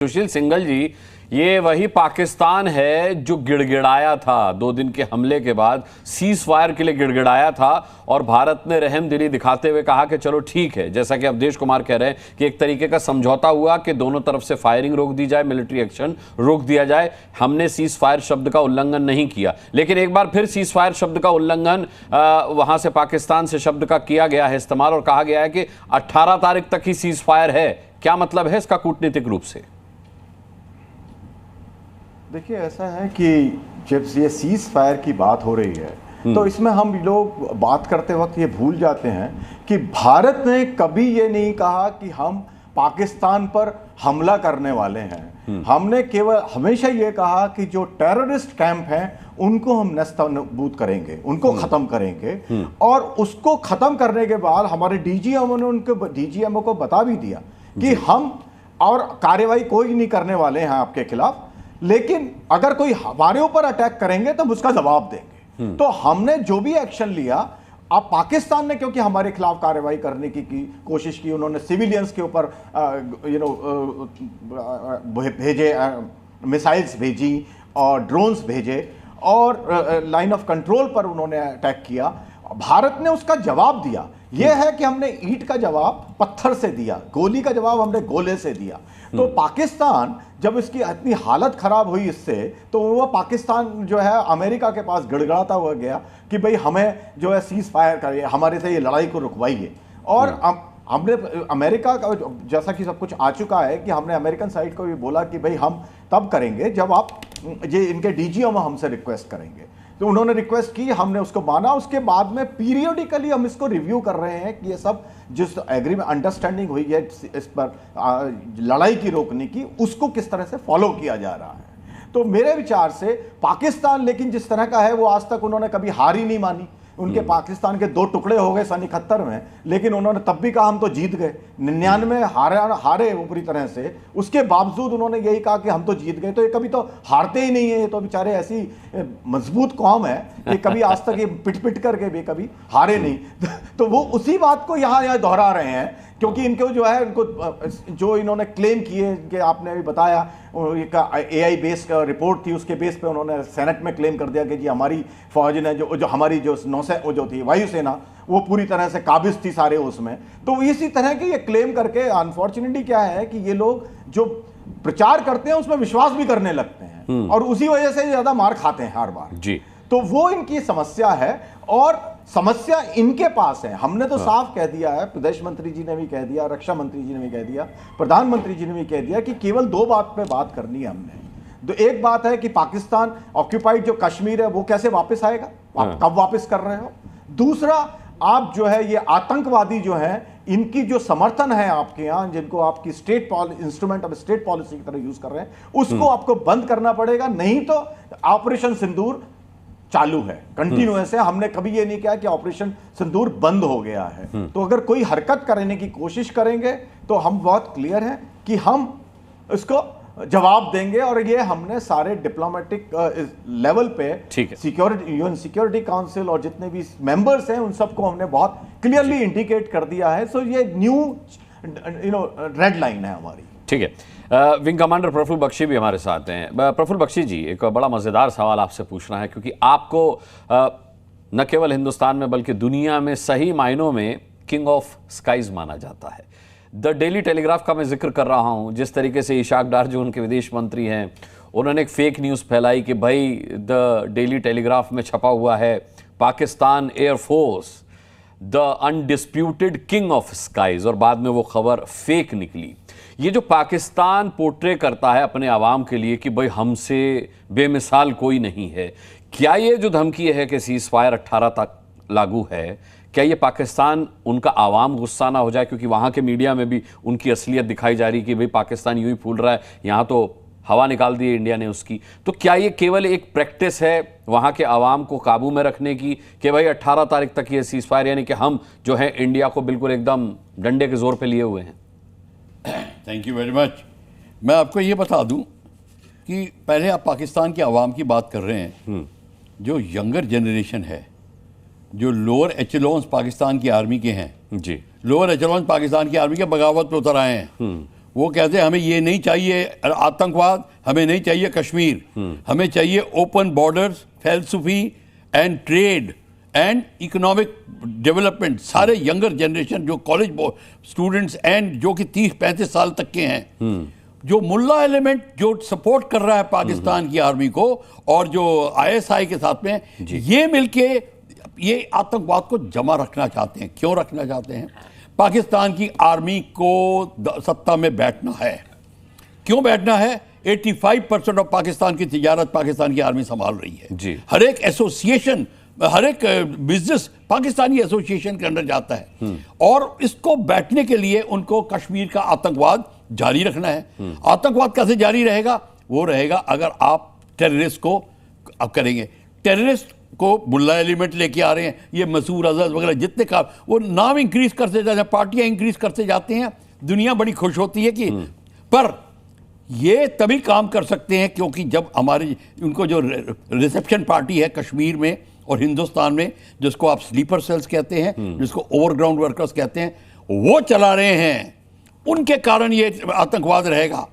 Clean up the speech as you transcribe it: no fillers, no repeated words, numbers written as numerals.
सुशील सिंघल जी, ये वही पाकिस्तान है जो गिड़गिड़ाया था 2 दिन के हमले के बाद, सीज फायर के लिए गिड़गिड़ाया था और भारत ने रहमदिली दिखाते हुए कहा कि चलो ठीक है, जैसा कि अवधेश कुमार कह रहे हैं कि एक तरीके का समझौता हुआ कि दोनों तरफ से फायरिंग रोक दी जाए, मिलिट्री एक्शन रोक दिया जाए, हमने सीज फायर शब्द का उल्लंघन नहीं किया। लेकिन एक बार फिर सीज फायर शब्द का उल्लंघन वहां से पाकिस्तान से शब्द का किया गया है इस्तेमाल और कहा गया है कि 18 तारीख तक ही सीज फायर है। क्या मतलब है इसका कूटनीतिक रूप से? देखिए, ऐसा है कि जब ये सीज फायर की बात हो रही है तो इसमें हम लोग बात करते वक्त ये भूल जाते हैं कि भारत ने कभी ये नहीं कहा कि हम पाकिस्तान पर हमला करने वाले हैं। हमने केवल हमेशा ये कहा कि जो टेररिस्ट कैंप हैं उनको हम नेस्तनाबूद करेंगे, उनको खत्म करेंगे। और उसको खत्म करने के बाद हमारे डीजीएमओ ने डीजीएमओ को बता भी दिया कि हम और कार्रवाई कोई नहीं करने वाले हैं आपके खिलाफ, लेकिन अगर कोई हमारे ऊपर अटैक करेंगे तो हम उसका जवाब देंगे। तो हमने जो भी एक्शन लिया, अब पाकिस्तान ने क्योंकि हमारे खिलाफ कार्रवाई करने की कोशिश की, उन्होंने सिविलियंस के ऊपर भेजे, मिसाइल्स भेजी और ड्रोन्स भेजे और लाइन ऑफ कंट्रोल पर उन्होंने अटैक किया। भारत ने उसका जवाब दिया। यह है कि हमने ईंट का जवाब पत्थर से दिया, गोली का जवाब हमने गोले से दिया। तो पाकिस्तान जब इसकी इतनी हालत खराब हुई इससे, तो वह पाकिस्तान जो है अमेरिका के पास गड़गड़ाता हुआ गया कि भाई हमें जो है सीज फायर करिए, हमारे से ये लड़ाई को रुकवाइए। और हमने अमेरिका का, जैसा कि सब कुछ आ चुका है, कि हमने अमेरिकन साइड को भी बोला कि भाई हम तब करेंगे जब आप ये इनके डीजीएम हमसे रिक्वेस्ट करेंगे। तो उन्होंने रिक्वेस्ट की, हमने उसको माना। उसके बाद में पीरियोडिकली हम इसको रिव्यू कर रहे हैं कि ये सब जिस एग्रीमेंट अंडरस्टैंडिंग हुई है इस पर लड़ाई की रोकने की, उसको किस तरह से फॉलो किया जा रहा है। तो मेरे विचार से पाकिस्तान, लेकिन जिस तरह का है वो आज तक उन्होंने कभी हार ही नहीं मानी। उनके पाकिस्तान के 2 टुकड़े हो गए सन 71 में, लेकिन उन्होंने तब भी कहा हम तो जीत गए। 99 हारे वो पूरी तरह से, उसके बावजूद उन्होंने यही कहा कि हम तो जीत गए। तो ये कभी तो हारते ही नहीं है, ये तो बेचारे ऐसी मजबूत कौम है कि कभी आज तक ये पिट पिट करके भी कभी हारे नहीं। तो वो उसी बात को यहाँ दोहरा रहे हैं, क्योंकि इनको जो है, इनको जो इन्होंने क्लेम किए कि आपने अभी बताया, AI बेस का रिपोर्ट थी, उसके बेस पे उन्होंने सेनेट में क्लेम कर दिया कि जी हमारी फौज ने जो हमारी जो नौसेना जो थी वायुसेना, वो पूरी तरह से काबिज थी सारे उसमें। तो इसी तरह के ये क्लेम करके अनफॉर्चुनेटली क्या है कि ये लोग जो प्रचार करते हैं उसमें विश्वास भी करने लगते हैं और उसी वजह से ज्यादा मार खाते हैं हर बार जी। तो वो इनकी समस्या है और समस्या इनके पास है। हमने तो साफ कह दिया है, प्रदेश मंत्री जी ने भी कह दिया, रक्षा मंत्री जी ने भी कह दिया, प्रधानमंत्री जी ने भी कह दिया कि केवल 2 बात पे बात करनी है हमने। तो एक बात है कि पाकिस्तान ऑक्यूपाइड जो कश्मीर है वो कैसे वापस आएगा, आप कब वापस कर रहे हो। दूसरा, आप जो है ये आतंकवादी जो है, इनकी जो समर्थन है आपके यहां, जिनको आपकी इंस्ट्रूमेंट ऑफ स्टेट पॉलिसी की तरह यूज कर रहे हैं, उसको आपको बंद करना पड़ेगा। नहीं तो ऑपरेशन सिंदूर चालू है, कंटिन्यूअस है। हमने कभी ये नहीं कहा कि ऑपरेशन सिंदूर बंद हो गया है। तो अगर कोई हरकत करने की कोशिश करेंगे तो हम बहुत क्लियर हैं कि हम इसको जवाब देंगे। और ये हमने सारे डिप्लोमेटिक लेवल पे सिक्योरिटी, यूएन सिक्योरिटी काउंसिल और जितने भी मेंबर्स हैं उन सबको हमने बहुत क्लियरली इंडिकेट कर दिया है। सो ये न्यू रेड लाइन है हमारी। ठीक है, विंग कमांडर प्रफुल्ल बख्शी भी हमारे साथ हैं। प्रफुल्ल बख्शी जी, एक बड़ा मज़ेदार सवाल आपसे पूछना है, क्योंकि आपको न केवल हिंदुस्तान में बल्कि दुनिया में सही मायनों में किंग ऑफ स्काइज माना जाता है। द डेली टेलीग्राफ का मैं जिक्र कर रहा हूं, जिस तरीके से इशाक डार जो उनके विदेश मंत्री हैं, उन्होंने एक फेक न्यूज़ फैलाई कि भाई द डेली टेलीग्राफ में छपा हुआ है Pakistan air force the undisputed king of skies, और बाद में वो खबर फेक निकली। ये जो पाकिस्तान पोर्ट्रे करता है अपने आवाम के लिए कि भाई हमसे बेमिसाल कोई नहीं है, क्या ये जो धमकी है कि सीज फायर 18 तक लागू है, क्या ये पाकिस्तान, उनका आवाम गुस्सा ना हो जाए, क्योंकि वहाँ के मीडिया में भी उनकी असलियत दिखाई जा रही कि भाई पाकिस्तान यूं ही फूल रहा है, यहाँ तो हवा निकाल दी है इंडिया ने उसकी। तो क्या ये केवल एक प्रैक्टिस है वहाँ के आवाम को काबू में रखने की कि भाई 18 तारीख तक ये सीज फायर, यानी कि हम जो है इंडिया को बिल्कुल एकदम डंडे के जोर पे लिए हुए हैं? Thank you very much. मैं आपको ये बता दूं कि पहले आप पाकिस्तान के अवाम की बात कर रहे हैं, जो यंगर जनरेशन है, जो लोअर एचेलॉन्स पाकिस्तान की आर्मी के हैं जी, लोअर एचेलॉन्स पाकिस्तान की आर्मी के बगावत पे उतर आए हैं, वो कहते हैं हमें ये नहीं चाहिए आतंकवाद, हमें नहीं चाहिए कश्मीर, हमें चाहिए ओपन बॉर्डर्स, फैलसूफी and trade and economic development. सारे यंगर जनरेशन जो कॉलेज स्टूडेंट्स एंड जो कि 30-35 साल तक के हैं, जो मुल्ला एलिमेंट जो सपोर्ट कर रहा है पाकिस्तान की आर्मी को और जो आईएसआई के साथ में, ये मिलके ये आतंकवाद को जमा रखना चाहते हैं। क्यों रखना चाहते हैं? पाकिस्तान की आर्मी को सत्ता में बैठना है। क्यों बैठना है? 85% ऑफ पाकिस्तान की तिजारत पाकिस्तान की आर्मी संभाल रही है जी। हर एक एसोसिएशन, हर एक बिजनेस पाकिस्तानी एसोसिएशन के अंदर जाता है। और इसको बैठने के लिए उनको कश्मीर का आतंकवाद जारी रखना है। आतंकवाद कैसे जारी रहेगा? वो रहेगा अगर आप टेररिस्ट को अब करेंगे। टेररिस्ट को मुल्ला एलिमेंट लेके आ रहे हैं, ये मसूद अजहर वगैरह जितने का वो नाम इंक्रीज करते जाते हैं, पार्टियां इंक्रीज करते जाते हैं, दुनिया बड़ी खुश होती है कि पर ये तभी काम कर सकते हैं क्योंकि जब हमारे उनको जो रिसेप्शन पार्टी है कश्मीर में और हिंदुस्तान में, जिसको आप स्लीपर सेल्स कहते हैं, जिसको ओवरग्राउंड वर्कर्स कहते हैं, वो चला रहे हैं, उनके कारण ये आतंकवाद रहेगा।